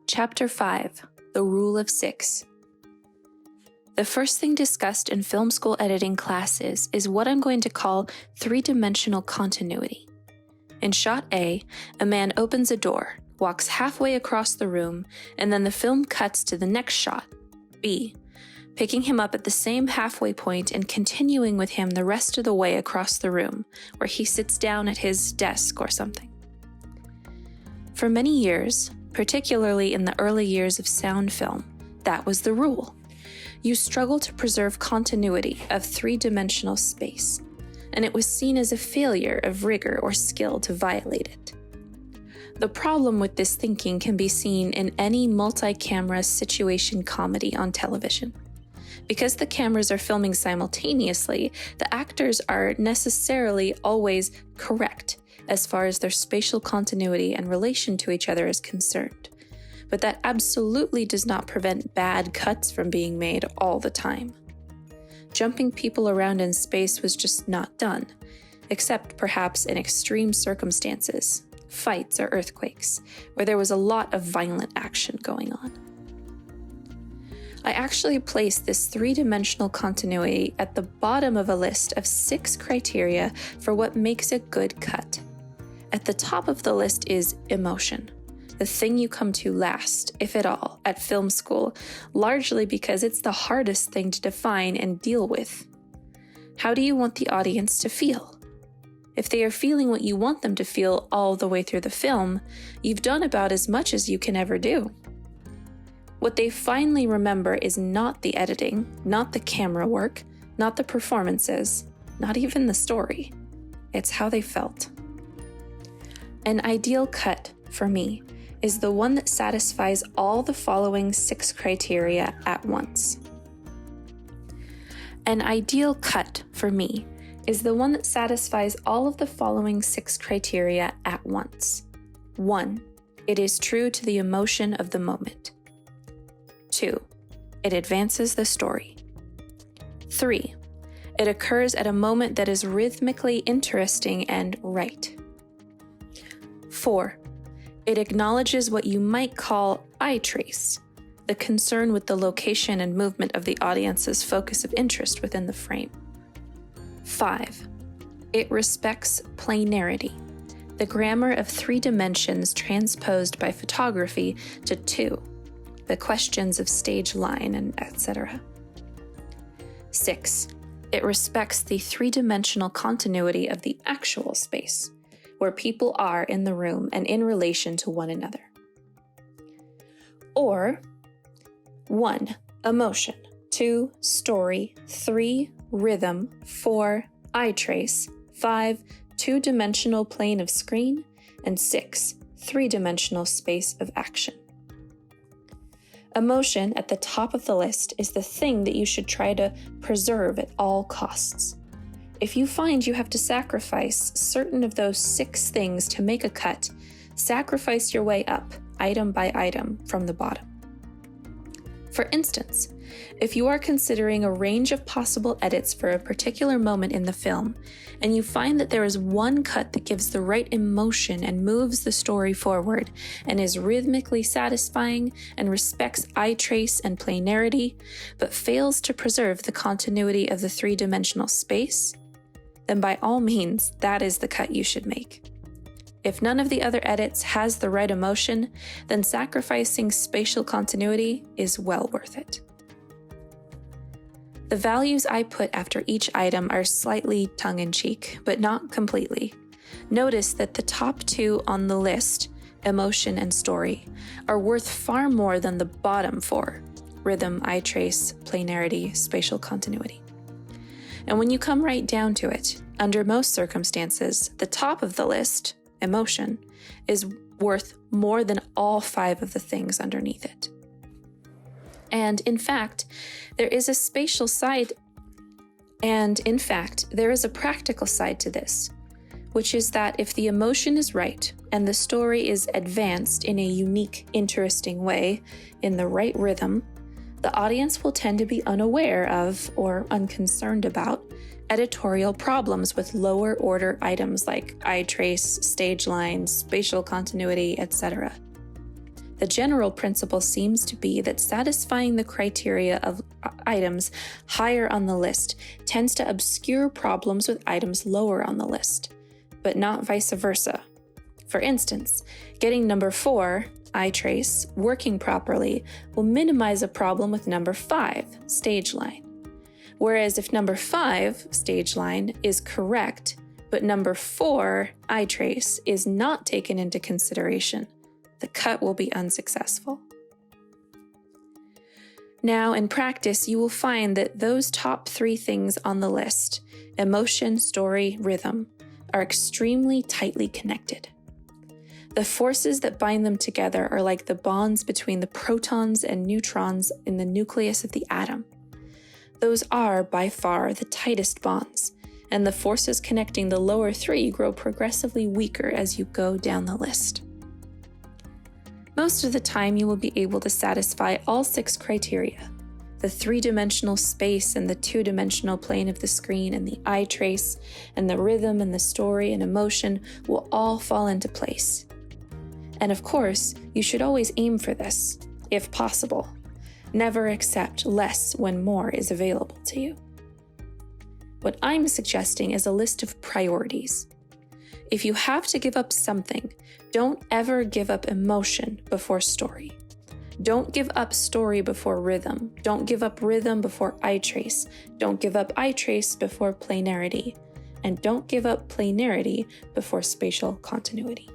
Chapter 5, The Rule of Six. The first thing discussed in film school editing classes is what I'm going to call three-dimensional continuity. In shot A, a man opens a door, walks halfway across the room, and then the film cuts to the next shot, B, picking him up at the same halfway point and continuing with him the rest of the way across the room, where he sits down at his desk or something. For many years, particularly in the early years of sound film, that was the rule. You struggled to preserve continuity of three-dimensional space, and it was seen as a failure of rigor or skill to violate it. The problem with this thinking can be seen in any multi-camera situation comedy on television. Because the cameras are filming simultaneously, the actors are necessarily always correct as far as their spatial continuity and relation to each other is concerned. But that absolutely does not prevent bad cuts from being made all the time. Jumping people around in space was just not done, except perhaps in extreme circumstances, fights or earthquakes, where there was a lot of violent action going on. I actually placed this three-dimensional continuity at the bottom of a list of 6 criteria for what makes a good cut. At the top of the list is emotion, the thing you come to last, if at all, at film school, largely because it's the hardest thing to define and deal with. How do you want the audience to feel? If they are feeling what you want them to feel all the way through the film, you've done about as much as you can ever do. What they finally remember is not the editing, not the camera work, not the performances, not even the story. It's how they felt. An ideal cut, for me, is the one that satisfies all the following 6 criteria at once. An ideal cut, for me, is the one that satisfies all of the following 6 criteria at once. 1. It is true to the emotion of the moment. 2. It advances the story. 3. It occurs at a moment that is rhythmically interesting and right. 4. It acknowledges what you might call eye trace, the concern with the location and movement of the audience's focus of interest within the frame. 5. It respects planarity, the grammar of 3 dimensions transposed by photography to 2, the questions of stage line and etc. 6. It respects the 3-dimensional continuity of the actual space, where people are in the room and in relation to one another. Or 1. Emotion, 2. Story, 3. Rhythm, 4. Eye trace, 5. 2-dimensional plane of screen, and 6. 3-dimensional space of action. Emotion at the top of the list is the thing that you should try to preserve at all costs. If you find you have to sacrifice certain of those 6 things to make a cut, sacrifice your way up, item by item, from the bottom. For instance, if you are considering a range of possible edits for a particular moment in the film, and you find that there is one cut that gives the right emotion and moves the story forward, and is rhythmically satisfying and respects eye trace and planarity, but fails to preserve the continuity of the 3-dimensional space, then by all means, that is the cut you should make. If none of the other edits has the right emotion, then sacrificing spatial continuity is well worth it. The values I put after each item are slightly tongue-in-cheek, but not completely. Notice that the top 2 on the list, emotion and story, are worth far more than the bottom 4, rhythm, eye trace, planarity, spatial continuity. And when you come right down to it, under most circumstances, the top of the list, emotion, is worth more than all 5 of the things underneath it. And in fact, there is a spatial side, and in fact, there is a practical side to this, which is that if the emotion is right and the story is advanced in a unique, interesting way, in the right rhythm, the audience will tend to be unaware of or unconcerned about editorial problems with lower order items like eye trace, stage lines, spatial continuity, etc. The general principle seems to be that satisfying the criteria of items higher on the list tends to obscure problems with items lower on the list, but not vice versa. For instance, getting number 4, eye trace, working properly will minimize a problem with number 5, stage line. Whereas if number 5, stage line, is correct, but number 4, eye trace, is not taken into consideration, the cut will be unsuccessful. Now, in practice, you will find that those top 3 things on the list, emotion, story, rhythm, are extremely tightly connected. The forces that bind them together are like the bonds between the protons and neutrons in the nucleus of the atom. Those are, by far, the tightest bonds, and the forces connecting the lower 3 grow progressively weaker as you go down the list. Most of the time, you will be able to satisfy all 6 criteria. The 3-dimensional space and the 2-dimensional plane of the screen and the eye trace and the rhythm and the story and emotion will all fall into place. And of course, you should always aim for this, if possible. Never accept less when more is available to you. What I'm suggesting is a list of priorities. If you have to give up something, don't ever give up emotion before story. Don't give up story before rhythm. Don't give up rhythm before eye trace. Don't give up eye trace before planarity. And don't give up planarity before spatial continuity.